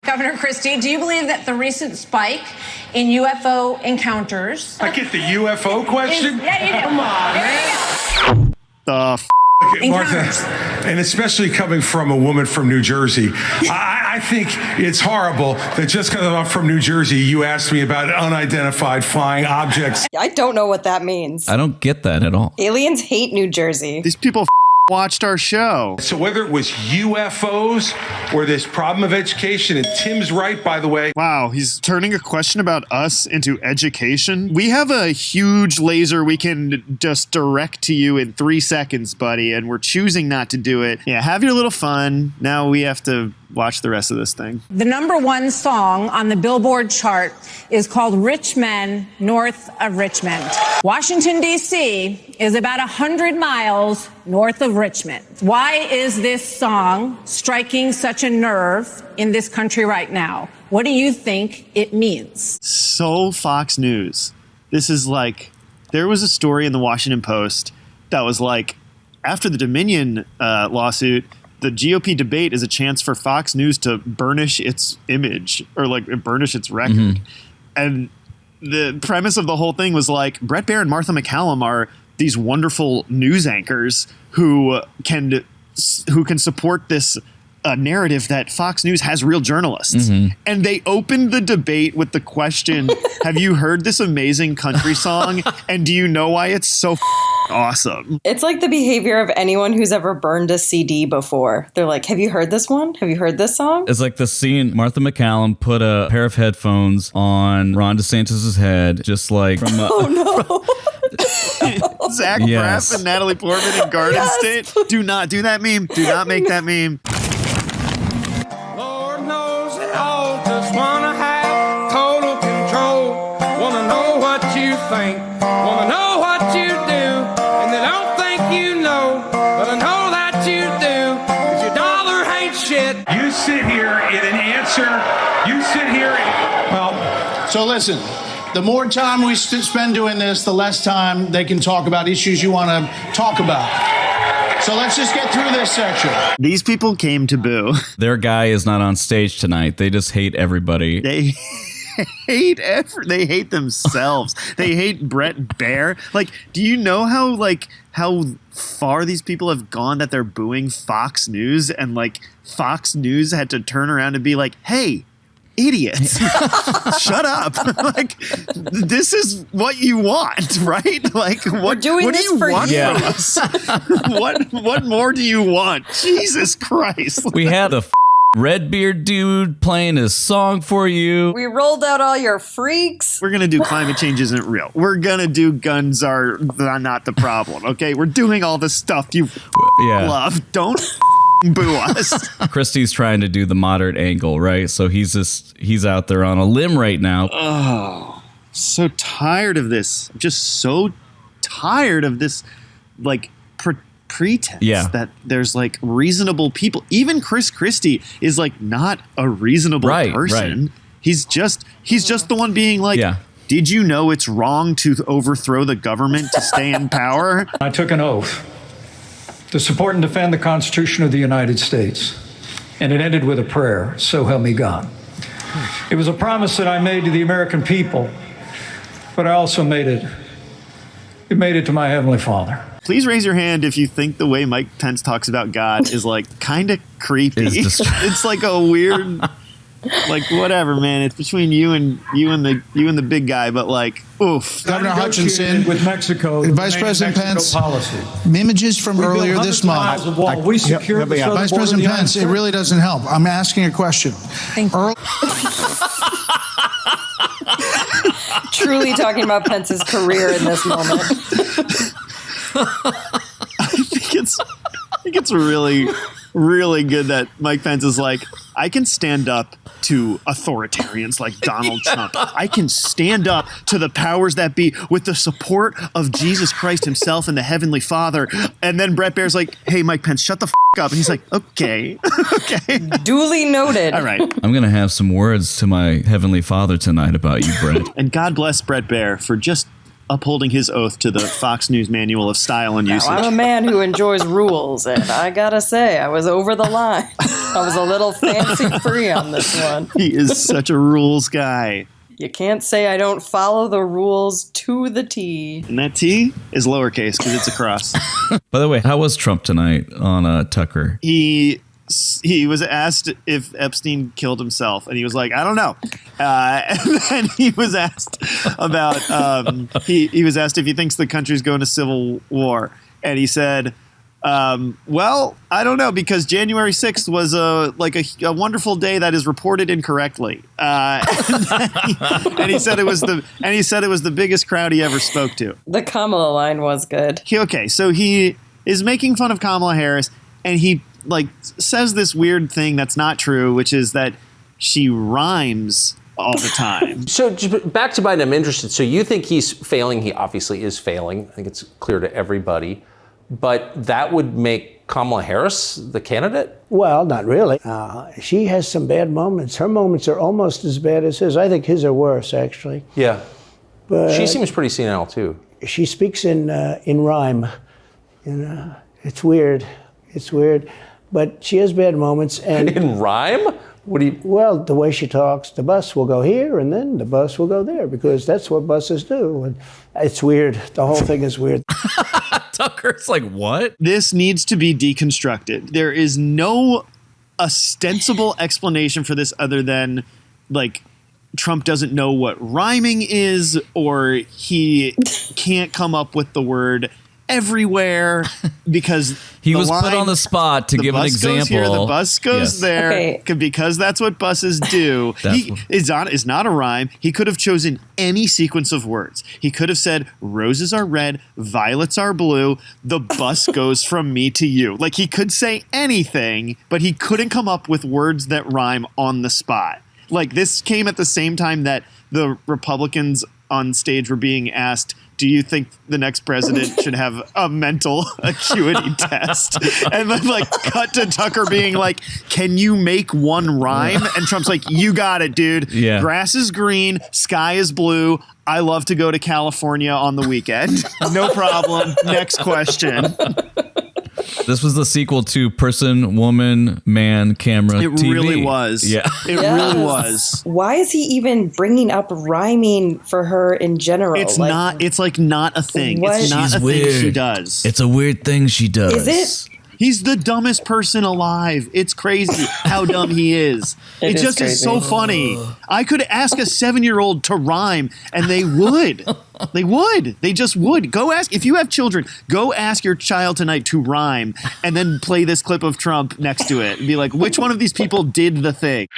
Governor Christie, do you believe that the recent spike in UFO encounters... I get the UFO question? Yeah, you do. Come on, man. Martha, and especially coming from a woman from New Jersey, I think it's horrible that just because I'm from New Jersey, you asked me about unidentified flying objects. I don't know what that means. I don't get that at all. Aliens hate New Jersey. These people watched our show. So whether it was UFOs or this problem of education, and Tim's right, by the way. Wow, he's turning a question about us into education. We have a huge laser we can just direct to you in 3 seconds, buddy, and we're choosing not to do it. Yeah, have your little fun. Now we have to watch the rest of this thing. The #1 song on the Billboard chart is called Rich Men North of Richmond. Washington, D.C. is about 100 miles north of Richmond. Why is this song striking such a nerve in this country right now? What do you think it means? So Fox News. This is like, there was a story in the Washington Post that was like, after the Dominion lawsuit, the GOP debate is a chance for Fox News to burnish its image or like burnish its record. Mm-hmm. And the premise of the whole thing was like Bret Baier and Martha McCallum are these wonderful news anchors who can support this narrative that Fox News has real journalists. Mm-hmm. And they opened the debate with the question, have you heard this amazing country song? And do you know why it's so awesome? It's like the behavior of anyone who's ever burned a CD before. They're like, have you heard this one? Have you heard this song? It's like the scene Martha McCallum put a pair of headphones on Ron DeSantis' head, just like from oh no. Zach Braff and Natalie Portman in Garden State. Do not do that meme. Do not make that meme. Lord knows they all just wanna have total control. Wanna know what you think. Wanna know what you do. And they don't think you know, but I know that you do. 'Cause your dollar ain't shit. You sit here in an answer. You sit here and, well. So listen. The more time we spend doing this, the less time they can talk about issues you want to talk about. So let's just get through this section. These people came to boo. Their guy is not on stage tonight. They just hate everybody. They hate themselves. They hate Bret Baier. Like, do you know how far these people have gone that they're booing Fox News, and like Fox News had to turn around and be like, hey, idiots, shut up. Like, this is what you want, right? Like, what do you want from us? What more do you want? Jesus Christ. We had the Redbeard dude playing his song for you. We rolled out all your freaks. We're going to do Climate Change Isn't Real. We're going to do Guns Are Not the Problem, okay? We're doing all the stuff you love. Don't boo us. Christie's trying to do the moderate angle, right? So he's out there on a limb right now. Oh, so tired of this. I'm just so tired of this, like, pretense that there's like reasonable people. Even Chris Christie is like not a reasonable person. Right. He's just the one being like, did you know it's wrong to overthrow the government to stay in power? I took an oath to support and defend the Constitution of the United States. And it ended with a prayer, so help me God. It was a promise that I made to the American people, but I also made it to my Heavenly Father. Please raise your hand if you think the way Mike Pence talks about God is like kind of creepy. It's like a weird, like whatever, man. It's between you and the big guy, but like, oof. Governor Hutchinson with Mexico, Vice President Pence, policy. Images from earlier this month. Vice President Pence, it really doesn't help. I'm asking a question. Thank you. Truly talking about Pence's career in this moment. I think it's really, really good that Mike Pence is like, I can stand up to authoritarians like Donald Trump. I can stand up to the powers that be with the support of Jesus Christ himself and the Heavenly Father. And then Bret Baier's like, hey, Mike Pence, shut the up. And he's like, okay. Okay. Duly noted. All right. I'm going to have some words to my Heavenly Father tonight about you, Bret. And God bless Bret Baier for just upholding his oath to the Fox News Manual of Style and Usage. I'm a man who enjoys rules, and I gotta say, I was over the line. I was a little fancy-free on this one. He is such a rules guy. You can't say I don't follow the rules to the T. And that T is lowercase because it's a cross. By the way, how was Trump tonight on Tucker? He was asked if Epstein killed himself, and he was like, I don't know. And then he was asked about he was asked if he thinks the country's going to civil war, and he said, well, I don't know, because January 6th was a wonderful day that is reported incorrectly. And he said it was the biggest crowd he ever spoke to. The Kamala line was good. So he is making fun of Kamala Harris, and he says this weird thing that's not true, which is that she rhymes all the time. So back to Biden, I'm interested. So you think he's failing? He obviously is failing. I think it's clear to everybody. But that would make Kamala Harris the candidate? Well, not really. She has some bad moments. Her moments are almost as bad as his. I think his are worse, actually. Yeah. But she seems pretty senile, too. She speaks in rhyme. It's weird. It's weird. But she has bad moments. And in rhyme? What do you... Well, the way she talks, the bus will go here and then the bus will go there, because that's what buses do. And it's weird. The whole thing is weird. Tucker's like, what? This needs to be deconstructed. There is no ostensible explanation for this other than, Trump doesn't know what rhyming is, or he can't come up with the word everywhere because he was put on the spot to give an example. Here, the bus goes there because that's what buses do. It's not a rhyme. He could have chosen any sequence of words. He could have said roses are red, violets are blue, the bus goes from me to you. He could say anything, but he couldn't come up with words that rhyme on the spot. This came at the same time that the Republicans on stage were being asked, do you think the next president should have a mental acuity test? And then cut to Tucker being like, can you make one rhyme? And Trump's like, you got it, dude. Yeah. Grass is green, sky is blue. I love to go to California on the weekend. No problem. Next question. This was the sequel to Person, Woman, Man, Camera, It TV. really was. Yeah. It really was. Why is he even bringing up rhyming for her in general? It's not a thing. What? It's not She's a weird. thing she does. It's a weird thing she does. Is it? He's the dumbest person alive. It's crazy how dumb he is. It is just crazy. is so funny. I could ask a 7-year-old to rhyme and they would. They would. They just would. Go ask, if you have children, go ask your child tonight to rhyme and then play this clip of Trump next to it and be like, which one of these people did the thing?